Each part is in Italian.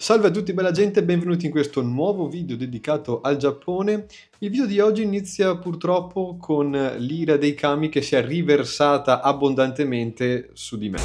Salve a tutti bella gente, benvenuti in questo nuovo video dedicato al Giappone. Il video di oggi inizia purtroppo con l'ira dei kami che si è riversata abbondantemente su di me.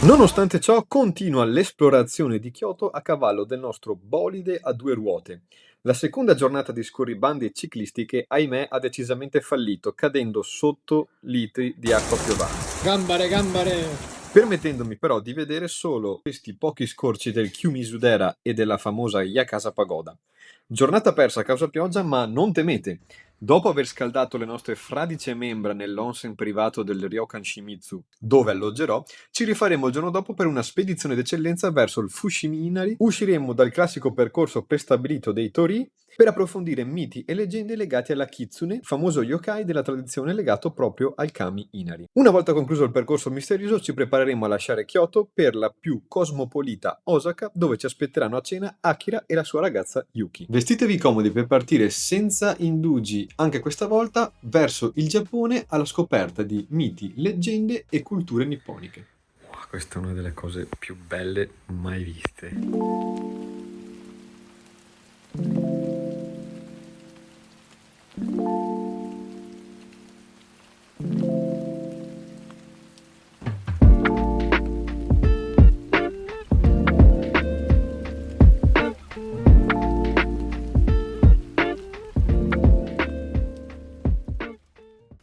Nonostante ciò, continua l'esplorazione di Kyoto a cavallo del nostro bolide a due ruote. La seconda giornata di scorribande ciclistiche, ahimè, ha decisamente fallito, cadendo sotto litri di acqua piovana. Gambare! Permettendomi però di vedere solo questi pochi scorci del Kyumizudera e della famosa Yakasa Pagoda. Giornata persa a causa pioggia, ma non temete! Dopo aver scaldato le nostre fradicie membra nell'onsen privato del Ryokan Shimizu, dove alloggerò, ci rifaremo il giorno dopo per una spedizione d'eccellenza verso il Fushimi Inari. Usciremo dal classico percorso prestabilito dei Torii per approfondire miti e leggende legati alla Kitsune, famoso yokai della tradizione legato proprio al Kami Inari. Una volta concluso il percorso misterioso, ci prepareremo a lasciare Kyoto per la più cosmopolita Osaka, dove ci aspetteranno a cena Akira e la sua ragazza Yuki. Vestitevi comodi per partire senza indugi, anche questa volta, verso il Giappone alla scoperta di miti, leggende e culture nipponiche. Wow, questa è una delle cose più belle mai viste.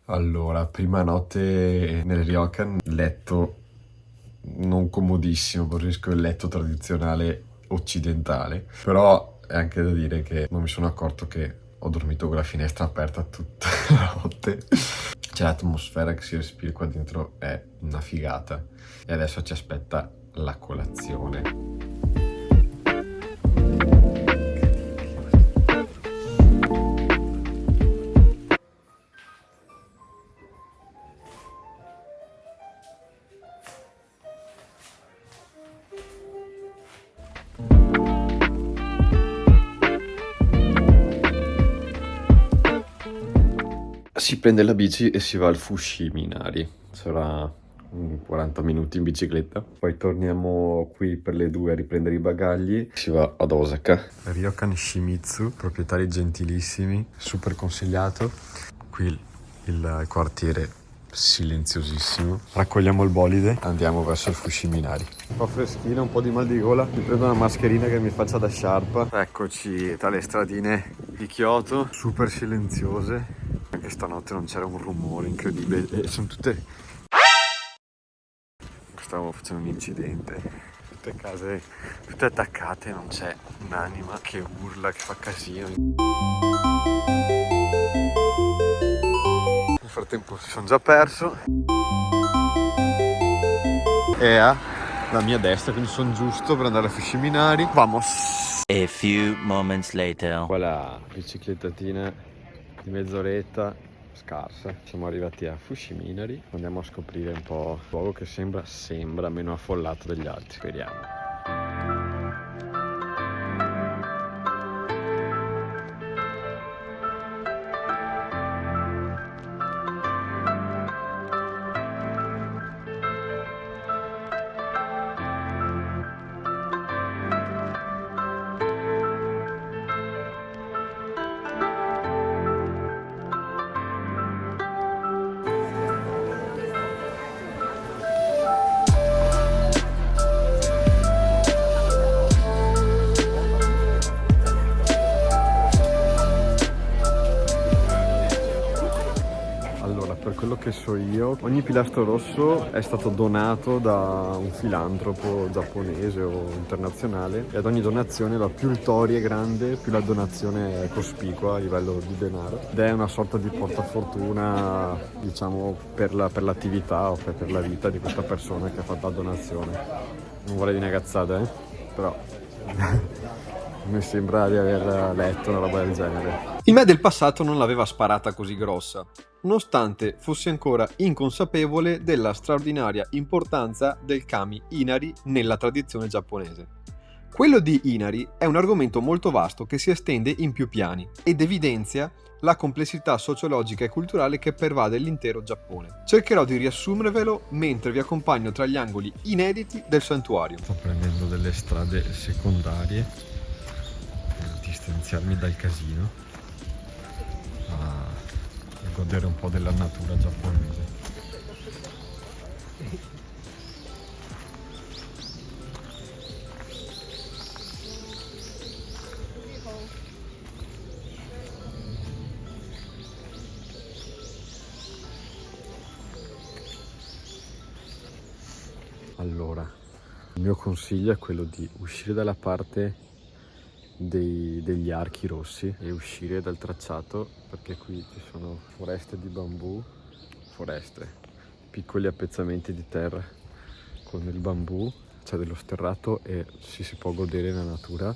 Allora, prima notte nel Ryokan, letto non comodissimo, preferisco il letto tradizionale occidentale, però è anche da dire che non mi sono accorto che ho dormito con la finestra aperta tutta la notte. C'è l'atmosfera che si respira qua dentro, è una figata. E adesso ci aspetta la colazione. Si prende la bici e si va al Fushimi Inari. Sarà 40 minuti in bicicletta. Poi torniamo qui per le 2 a riprendere i bagagli. Si va ad Osaka. Ryokan Shimizu, proprietari gentilissimi, super consigliato. Qui il quartiere silenziosissimo. Raccogliamo il bolide, andiamo verso il Fushimi Inari. Un po' freschino, un po' di mal di gola. Mi prendo una mascherina che mi faccia da sciarpa. Eccoci dalle stradine di Kyoto, super silenziose. Anche stanotte non c'era un rumore incredibile e sono tutte... Stavo facendo un incidente. Tutte case tutte attaccate, non c'è un'anima che urla, che fa casino. Nel frattempo si sono già perso. E la mia destra, quindi sono giusto per andare a Fushimi Inari. Vamos! A few moments later. Qua la biciclettatina di mezz'oretta scarsa. Siamo arrivati a Fushimi Inari. Andiamo a scoprire un po' il luogo che sembra meno affollato degli altri. Speriamo. Per quello che so io, ogni pilastro rosso è stato donato da un filantropo giapponese o internazionale e ad ogni donazione, più il tori è grande, più la donazione è cospicua a livello di denaro ed è una sorta di portafortuna, diciamo, per l'attività o per la vita di questa persona che ha fatto la donazione. Non vorrei dire una cazzata, però mi sembra di aver letto una roba del genere. Il me del passato non l'aveva sparata così grossa, nonostante fossi ancora inconsapevole della straordinaria importanza del Kami Inari nella tradizione giapponese. Quello di Inari è un argomento molto vasto che si estende in più piani ed evidenzia la complessità sociologica e culturale che pervade l'intero Giappone. Cercherò di riassumervelo mentre vi accompagno tra gli angoli inediti del santuario. Sto prendendo delle strade secondarie per distanziarmi dal casino, a godere un po' della natura giapponese. Allora, il mio consiglio è quello di uscire dalla parte degli archi rossi e uscire dal tracciato, perché qui ci sono foreste di bambù, piccoli appezzamenti di terra con il bambù, c'è dello sterrato e si può godere la natura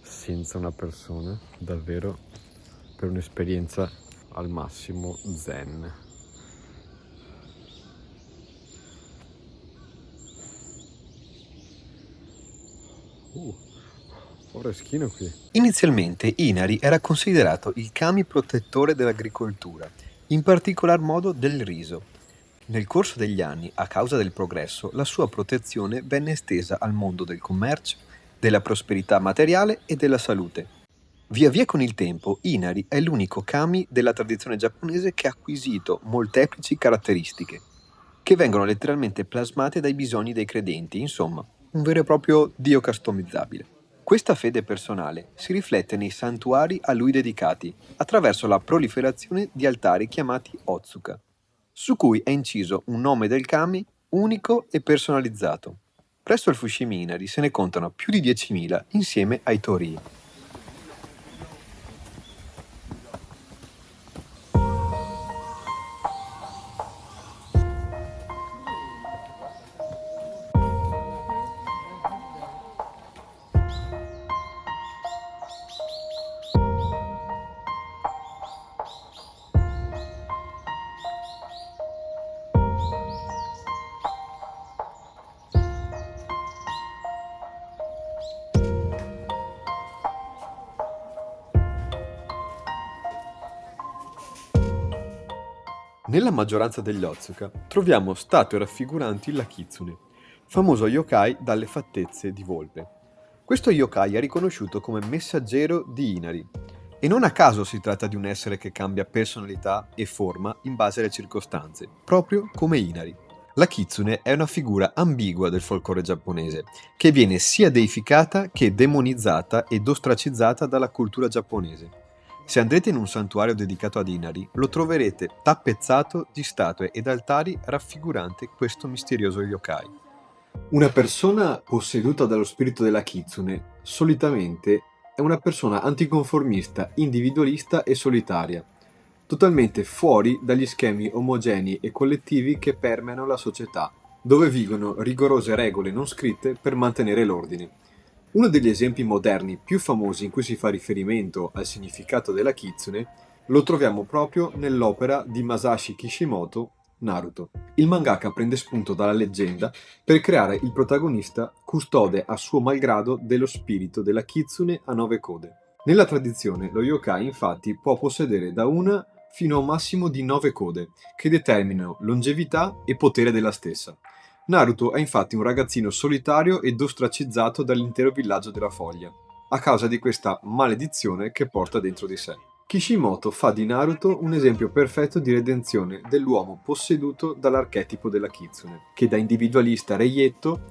senza una persona, davvero per un'esperienza al massimo zen. Freschino qui. Inizialmente Inari era considerato il kami protettore dell'agricoltura, in particolar modo del riso. Nel corso degli anni, a causa del progresso, la sua protezione venne estesa al mondo del commercio, della prosperità materiale e della salute. Via via con il tempo, Inari è l'unico kami della tradizione giapponese che ha acquisito molteplici caratteristiche, che vengono letteralmente plasmate dai bisogni dei credenti, insomma, un vero e proprio dio customizzabile. Questa fede personale si riflette nei santuari a lui dedicati, attraverso la proliferazione di altari chiamati Otsuka, su cui è inciso un nome del kami unico e personalizzato. Presso il Fushimi Inari se ne contano più di 10.000 insieme ai torii. Nella maggioranza degli Otsuka troviamo statue raffiguranti la kitsune, famoso yokai dalle fattezze di volpe. Questo yokai è riconosciuto come messaggero di Inari, e non a caso si tratta di un essere che cambia personalità e forma in base alle circostanze, proprio come Inari. La kitsune è una figura ambigua del folklore giapponese, che viene sia deificata che demonizzata ed ostracizzata dalla cultura giapponese. Se andrete in un santuario dedicato ad Inari, lo troverete tappezzato di statue ed altari raffiguranti questo misterioso yokai. Una persona posseduta dallo spirito della kitsune solitamente è una persona anticonformista, individualista e solitaria, totalmente fuori dagli schemi omogenei e collettivi che permeano la società, dove vigono rigorose regole non scritte per mantenere l'ordine. Uno degli esempi moderni più famosi in cui si fa riferimento al significato della kitsune lo troviamo proprio nell'opera di Masashi Kishimoto, Naruto. Il mangaka prende spunto dalla leggenda per creare il protagonista custode a suo malgrado dello spirito della kitsune a 9 code. Nella tradizione lo yokai infatti può possedere da una fino a un massimo di 9 code, che determinano longevità e potere della stessa. Naruto è infatti un ragazzino solitario ed ostracizzato dall'intero villaggio della Foglia, a causa di questa maledizione che porta dentro di sé. Kishimoto fa di Naruto un esempio perfetto di redenzione dell'uomo posseduto dall'archetipo della kitsune, che da individualista reietto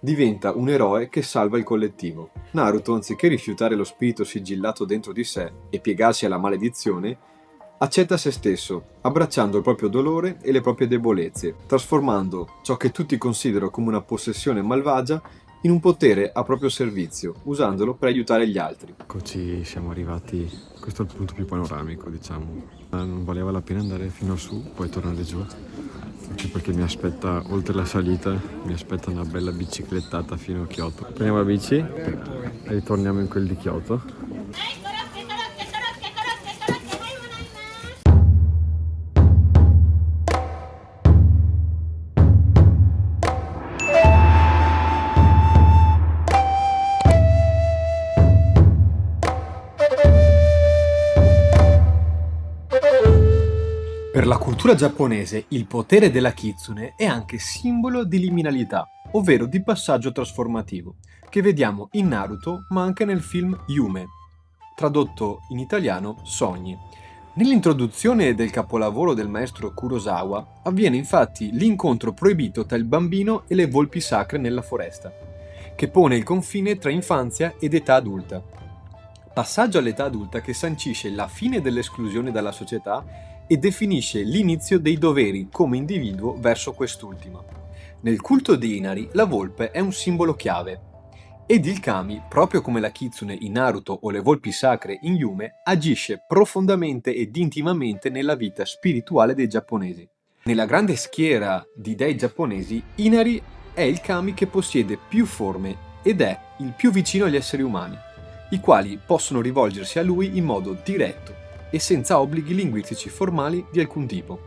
diventa un eroe che salva il collettivo. Naruto, anziché rifiutare lo spirito sigillato dentro di sé e piegarsi alla maledizione, accetta se stesso, abbracciando il proprio dolore e le proprie debolezze, trasformando ciò che tutti considerano come una possessione malvagia in un potere a proprio servizio, usandolo per aiutare gli altri. Eccoci, siamo arrivati, questo è il punto più panoramico, diciamo. Non valeva la pena andare fino a su, poi tornare giù, anche perché mi aspetta, oltre la salita, mi aspetta una bella biciclettata fino a Kyoto. Prendiamo la bici e ritorniamo in quel di Kyoto. Per la cultura giapponese, il potere della kitsune è anche simbolo di liminalità, ovvero di passaggio trasformativo, che vediamo in Naruto ma anche nel film Yume, tradotto in italiano Sogni. Nell'introduzione del capolavoro del maestro Kurosawa avviene infatti l'incontro proibito tra il bambino e le volpi sacre nella foresta, che pone il confine tra infanzia ed età adulta. Passaggio all'età adulta che sancisce la fine dell'esclusione dalla società e definisce l'inizio dei doveri come individuo verso quest'ultima. Nel culto di Inari la volpe è un simbolo chiave, ed il kami, proprio come la kitsune in Naruto o le volpi sacre in Yume, agisce profondamente ed intimamente nella vita spirituale dei giapponesi. Nella grande schiera di dei giapponesi, Inari è il kami che possiede più forme ed è il più vicino agli esseri umani, i quali possono rivolgersi a lui in modo diretto e senza obblighi linguistici formali di alcun tipo.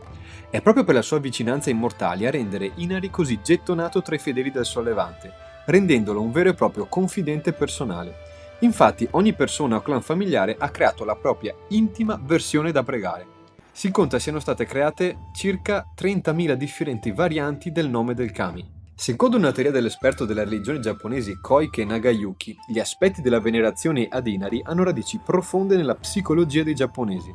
È proprio per la sua vicinanza ai mortali a rendere Inari così gettonato tra i fedeli del Sollevante, rendendolo un vero e proprio confidente personale. Infatti ogni persona o clan familiare ha creato la propria intima versione da pregare. Si conta siano state create circa 30.000 differenti varianti del nome del kami. Secondo una teoria dell'esperto delle religioni giapponesi Koike Nagayuki, gli aspetti della venerazione ad Inari hanno radici profonde nella psicologia dei giapponesi.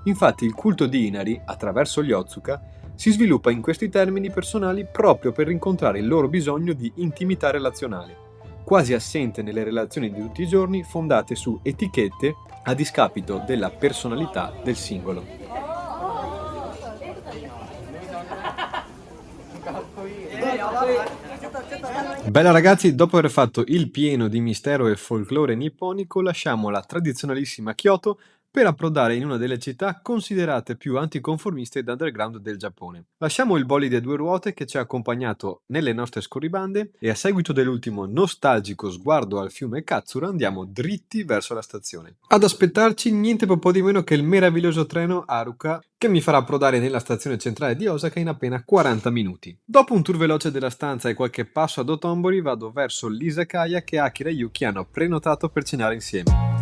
Infatti il culto di Inari, attraverso gli Otsuka, si sviluppa in questi termini personali proprio per rincontrare il loro bisogno di intimità relazionale, quasi assente nelle relazioni di tutti i giorni fondate su etichette a discapito della personalità del singolo. Bella ragazzi, dopo aver fatto il pieno di mistero e folklore nipponico, lasciamo la tradizionalissima Kyoto per approdare in una delle città considerate più anticonformiste ed underground del Giappone. Lasciamo il bolide a due ruote che ci ha accompagnato nelle nostre scorribande e a seguito dell'ultimo nostalgico sguardo al fiume Katsura andiamo dritti verso la stazione. Ad aspettarci niente po' di meno che il meraviglioso treno Haruka che mi farà approdare nella stazione centrale di Osaka in appena 40 minuti. Dopo un tour veloce della stanza e qualche passo ad Otombori vado verso l'izakaya che Akira e Yuki hanno prenotato per cenare insieme.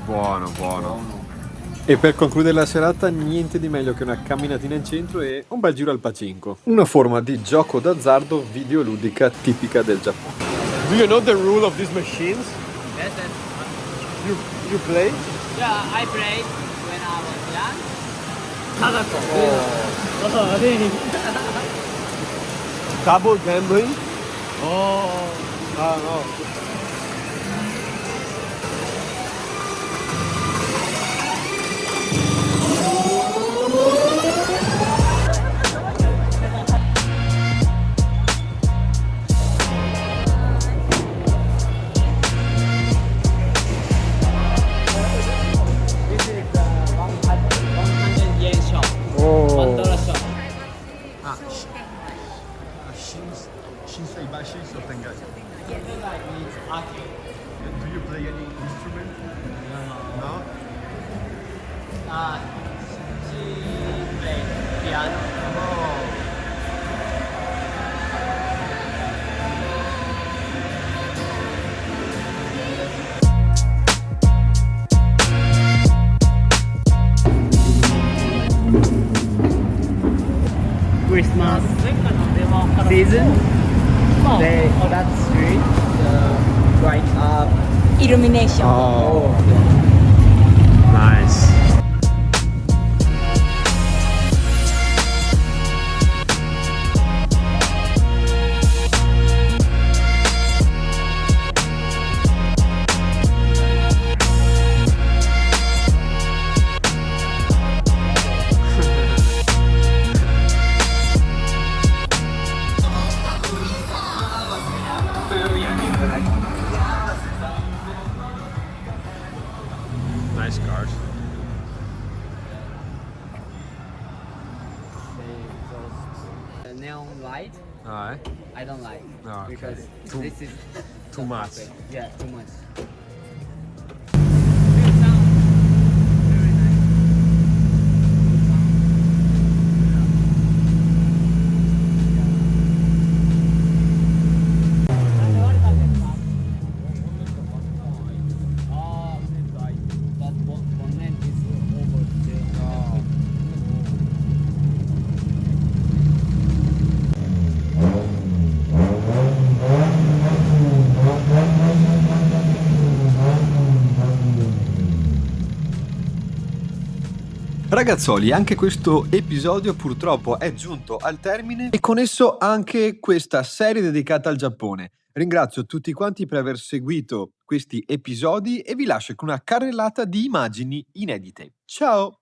Buono. E per concludere la serata niente di meglio che una camminatina in centro e un bel giro al pachinko, una forma di gioco d'azzardo videoludica tipica del Giappone. Do you know the rule of these machines? Yes, You play? yeah, I played when I was young. Double gambling? Oh, Ah no. this is the 100 yen shop. $1 shop. 震災橋商店街。 It's arcade. Do you play any instrument? No. She played piano. Christmas season. That street light up. Illumination. Oh. Nice. Nice cars. Ah, eh? I don't like Ah, okay. because Too- this is too the much. puppet. Yeah, too much. Ragazzoli, anche questo episodio purtroppo è giunto al termine e con esso anche questa serie dedicata al Giappone. Ringrazio tutti quanti per aver seguito questi episodi e vi lascio con una carrellata di immagini inedite. Ciao!